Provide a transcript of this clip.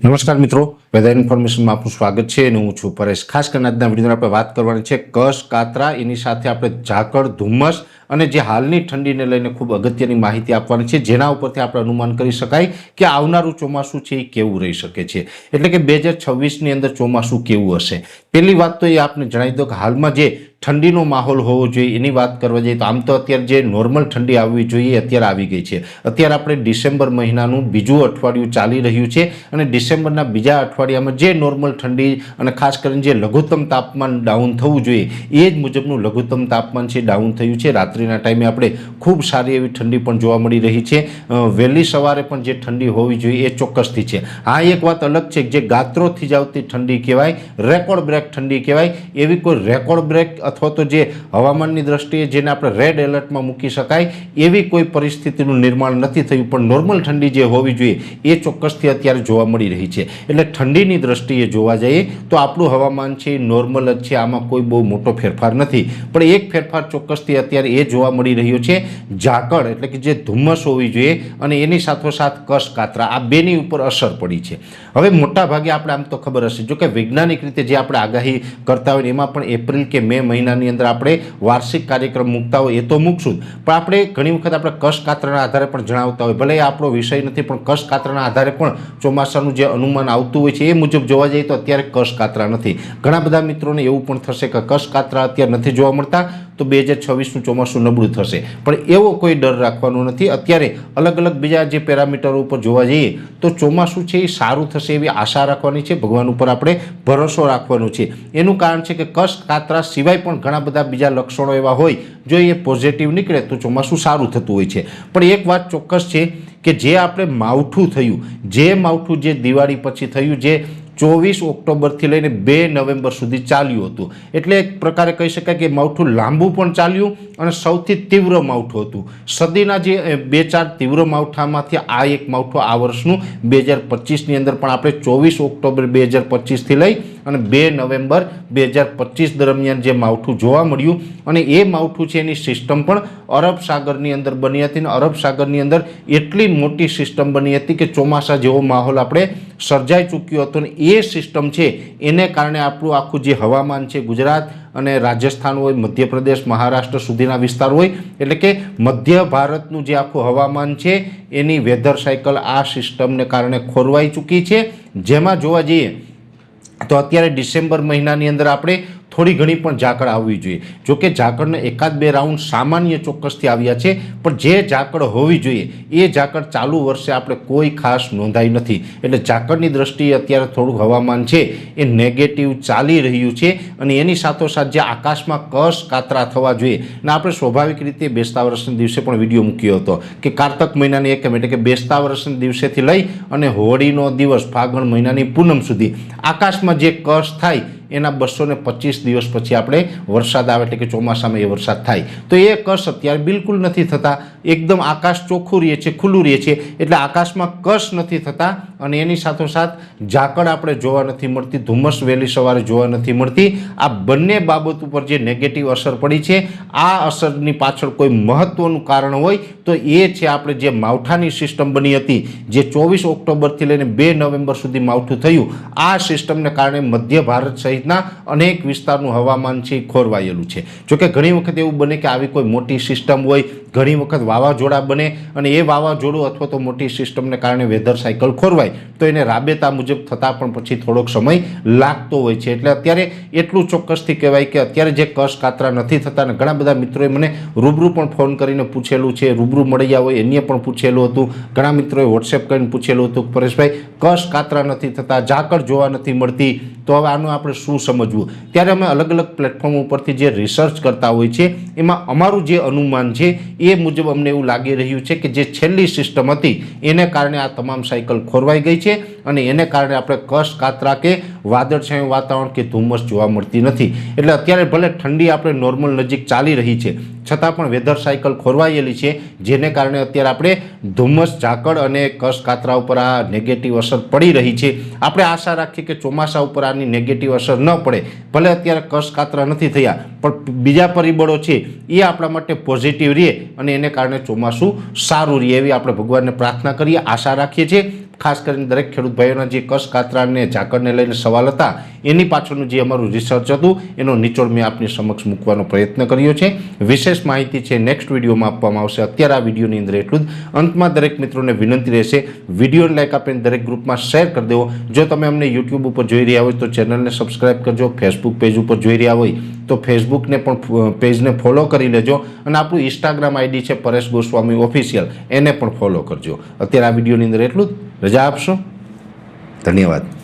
નમસ્કાર મિત્રો, વેધર ઇન્ફોર્મેશનમાં આપનું સ્વાગત છે અને હું છું પરેશ। ખાસ કરીને આજના વિડીયોમાં આપણે વાત કરવાની છે કચ્છ, કાતરા, એની સાથે આપણે ઝાકળ, ધુમ્મસ અને જે હાલની ઠંડીને લઈને ખૂબ અગત્યની માહિતી આપવાની છે, જેના ઉપરથી આપણે અનુમાન કરી શકાય કે આવનારું ચોમાસું છે એ કેવું રહી શકે છે, એટલે કે 2026ની અંદર ચોમાસું કેવું હશે। પહેલી વાત તો એ આપને જણાવી દો કે હાલમાં જે ઠંડીનો માહોલ હોવો જોઈએ એની વાત કરવા જઈએ તો આમ તો અત્યારે જે નોર્મલ ઠંડી આવવી જોઈએ અત્યારે આવી ગઈ છે। અત્યારે આપણે ડિસેમ્બર મહિનાનું બીજું અઠવાડિયું ચાલી રહ્યું છે અને ડિસેમ્બરના બીજા અઠવાડિયામાં જે નોર્મલ ઠંડી અને ખાસ કરીને જે લઘુત્તમ તાપમાન ડાઉન થવું જોઈએ એ જ મુજબનું લઘુત્તમ તાપમાન છે ડાઉન થયું છે। રાત્રિના ટાઈમે આપણે ખૂબ સારી એવી ઠંડી પણ જોવા મળી રહી છે। વહેલી સવારે પણ જે ઠંડી હોવી જોઈએ એ ચોક્કસથી છે। આ એક વાત અલગ છે કે જે ગાત્રોથી જ આવતી ઠંડી કહેવાય, રેકોર્ડ બ્રેક ઠંડી કહેવાય, એવી કોઈ રેકોર્ડ બ્રેક અથવા તો જે હવામાનની દ્રષ્ટિએ જેને આપણે રેડ એલર્ટમાં મૂકી શકાય એવી કોઈ પરિસ્થિતિનું નિર્માણ નથી થયું, પણ નોર્મલ ઠંડી જે હોવી જોઈએ એ ચોક્કસથી અત્યારે જોવા મળી રહી છે। એટલે ઠંડીની દ્રષ્ટિએ જોવા જઈએ તો આપણું હવામાન છે એ નોર્મલ જ છે, આમાં કોઈ બહુ મોટો ફેરફાર નથી। પણ એક ફેરફાર ચોક્કસથી અત્યારે એ જોવા મળી રહ્યો છે, ઝાકળ એટલે કે જે ધુમ્મસ હોવી જોઈએ અને એની સાથોસાથ કચ્છ, કાતરા આ બેની ઉપર અસર પડી છે। હવે મોટા ભાગે આપણે આમ તો ખબર હશે, જો કે વૈજ્ઞાનિક રીતે જે આપણે આગાહી કરતા હોય એમાં પણ એપ્રિલ કે મે મહિનાની અંદર આપણે વાર્ષિક કાર્યક્રમ મૂકતા હોય એ તો મૂકશું જ, પણ આપણે ઘણી વખત આપણે કચ્છ, કાતરાના આધારે પણ જણાવતા હોય, ભલે આપણો વિષય નથી પણ કચ્છ, કાતરાના આધારે પણ ચોમાસાનું જે અનુમાન આવતું હોય છે એ મુજબ જોવા જઈએ તો અત્યારે કચ્છ, કાતરા નથી। ઘણા બધા મિત્રોને એવું પણ થશે કે કચ્છ, કાતરા અત્યારે નથી જોવા મળતા તો 2026નું ચોમાસું નબળું થશે, પણ એવો કોઈ ડર રાખવાનો નથી। અત્યારે અલગ અલગ બીજા જે પેરામીટરો ઉપર જોવા જઈએ તો ચોમાસું છે એ સારું થશે એવી આશા રાખવાની છે, ભગવાન ઉપર આપણે ભરોસો રાખવાનો છે। એનું કારણ છે કે કચ્છ, કાતરા સિવાય પણ ઘણા બધા બીજા લક્ષણો એવા હોય જો એ પોઝિટિવ નીકળે તો ચોમાસું સારું થતું હોય છે। પણ એક વાત ચોક્કસ છે કે જે આપણે માવઠું થયું, જે માવઠું જે દિવાળી પછી થયું, જે 24 ઓક્ટોબરથી લઈને 2 નવેમ્બર સુધી ચાલ્યું હતું, એટલે એક પ્રકારે કહી શકાય કે માવઠું લાંબુ પણ ચાલ્યું અને સૌથી તીવ્ર માવઠું હતું। સદીના જે 2-4 તીવ્ર માવઠામાંથી આ એક માવઠું આ વર્ષનું 2025ની અંદર પણ આપણે 24 ઓક્ટોબર 2025થી લઈ અને 2 નવેમ્બર 2025 દરમિયાન જે માવઠું જોવા મળ્યું અને એ માવઠું છે એની સિસ્ટમ પણ અરબ સાગરની અંદર બની હતી અને અરબ સાગરની અંદર એટલી મોટી સિસ્ટમ બની હતી કે ચોમાસા જેવો માહોલ આપણે સર્જાઈ ચૂક્યો હતો અને એ સિસ્ટમ છે એને કારણે આપણું આખું જે હવામાન છે ગુજરાત અને રાજસ્થાન હોય, મધ્યપ્રદેશ, મહારાષ્ટ્ર સુધીના વિસ્તાર હોય, એટલે કે મધ્ય ભારતનું જે આખું હવામાન છે એની વેધર સાયકલ આ સિસ્ટમને કારણે ખોરવાઈ ચૂકી છે। જેમાં જોવા જઈએ તો અત્યારે ડિસેમ્બર મહિનાની અંદર આપણે થોડી ઘણી પણ ઝાકળ આવવી જોઈએ, જોકે ઝાકળને 1-2 રાઉન્ડ સામાન્ય ચોક્કસથી આવ્યા છે, પણ જે ઝાકળ હોવી જોઈએ એ ઝાકળ ચાલુ વર્ષે આપણે કોઈ ખાસ નોંધાઈ નથી। એટલે ઝાકળની દ્રષ્ટિએ અત્યારે થોડુંક હવામાન છે એ નેગેટિવ ચાલી રહ્યું છે અને એની સાથોસાથ જે આકાશમાં કચ્છ, કાતરા થવા જોઈએ ને આપણે સ્વાભાવિક રીતે બેસતા વર્ષના દિવસે પણ વિડીયો મૂક્યો હતો કે કારતક મહિનાની એકમ એટલે કે બેસતા વર્ષના દિવસેથી લઈ અને હોળીનો દિવસ ફાગણ મહિનાની પૂનમ સુધી આકાશમાં જે કચ્છ થાય એના 225 દિવસ પછી આપણે વરસાદ આવે એટલે કે ચોમાસામાં એ વરસાદ થાય, તો એ કચ્છ અત્યારે બિલકુલ નથી થતા। એકદમ આકાશ ચોખ્ખું રહે છે, ખુલ્લું રહે છે, એટલે આકાશમાં કચ્છ નથી થતા અને એની સાથોસાથ ઝાકળ આપણે જોવા નથી મળતી, ધુમ્મસ વહેલી સવારે જોવા નથી મળતી। આ બંને બાબત ઉપર જે નેગેટિવ અસર પડી છે, આ અસરની પાછળ કોઈ મહત્વનું કારણ હોય તો એ છે આપણે જે માવઠાની સિસ્ટમ બની હતી, જે 24 ઓક્ટોબરથી લઈને 2 નવેમ્બર સુધી માવઠું થયું, આ સિસ્ટમને કારણે મધ્ય ભારત સહિત અનેક વિસ્તારનું હવામાન છે ખોરવાયેલું છે। જોકે ઘણી વખત એવું બને કે આવી કોઈ મોટી સિસ્ટમ હોય, ઘણી વખત વાવાઝોડા બને અને એ વાવાઝોડું અથવા તો મોટી સિસ્ટમને કારણે વેધર સાયકલ ખોરવાય તો એને રાબેતા મુજબ થતાં પણ પછી થોડોક સમય લાગતો હોય છે। એટલે અત્યારે એટલું ચોક્કસથી કહેવાય કે અત્યારે જે કચ્છ, કાતરા નથી થતા અને ઘણા બધા મિત્રોએ મને રૂબરૂ પણ ફોન કરીને પૂછેલું છે, રૂબરૂ મળી ગયા હોય એને પણ પૂછેલું હતું, ઘણા મિત્રોએ વોટ્સએપ કરીને પૂછેલું હતું પરેશભાઈ કચ્છ, કાતરા નથી થતા, ઝાકળ જોવા નથી મળતી, તો હવે આનું આપણે શું સમજવું? ત્યારે અમે અલગ અલગ પ્લેટફોર્મ ઉપરથી જે રિસર્ચ કરતા હોય છે એમાં અમારું જે અનુમાન છે એ મુજબ અમને એવું લાગી રહ્યું છે કે જે છેલ્લી સિસ્ટમ હતી એને કારણે આ તમામ સાયકલ ખોરવાઈ ગઈ છે અને એને કારણે આપણે કચ્છ, કાતરા કે વાદળછાયું વાતાવરણ કે ધુમ્મસ જોવા મળતી નથી। એટલે અત્યારે ભલે ઠંડી આપણે નોર્મલ નજીક ચાલી રહી છે છતાં પણ વેધર સાયકલ ખોરવાયેલી છે, જેને કારણે અત્યારે આપણે ધુમ્મસ, ઝાકળ અને કચ્છ, કાતરા ઉપર આ નેગેટિવ અસર પડી રહી છે। આપણે આશા રાખીએ કે ચોમાસા ઉપર આની નેગેટિવ અસર ન પડે, ભલે અત્યારે કચ્છ, કાતરા નથી થયા પણ બીજા પરિબળો છે એ આપણા માટે પોઝિટિવ રહે અને એને કારણે ચોમાસું સારું રહે એવી આપણે ભગવાનને પ્રાર્થના કરીએ, આશા રાખીએ છીએ। ખાસ કરીને દરેક ખેડૂત ભાઈઓના જે કસ કાતરા અને ઝાકળને લઈને સવાલ હતા એની પાછળનું જે અમારું રિસર્ચ હતું એનો નિચોડ મેં આપની સમક્ષ મૂકવાનો પ્રયત્ન કર્યો છે. વિશેષ માહિતી છે નેક્સ્ટ વિડીયોમાં આપવામાં આવશે. અત્યારે આ વિડીયોની અંદર એટલું જ. અંતમાં દરેક મિત્રોને વિનંતી રહેશે, વિડીયોને લાઈક આપીને દરેક ગ્રુપમાં શેર કરી દેવો. જો તમે અમને યુટ્યુબ ઉપર જોઈ રહ્યા હોય તો ચેનલને સબસ્ક્રાઈબ કરજો. ફેસબુક પેજ ઉપર જોઈ રહ્યા હોય તો ફેસબુકને પણ પેજને ફોલો કરી લેજો અને આપણું ઇન્સ્ટાગ્રામ આઈડી છે પરેશ ગોસ્વામી ઓફિશિયલ, એને પણ ફોલો કરજો. અત્યારે આ વિડીયોની અંદર એટલું જ. રજા આપશો. ધન્યવાદ.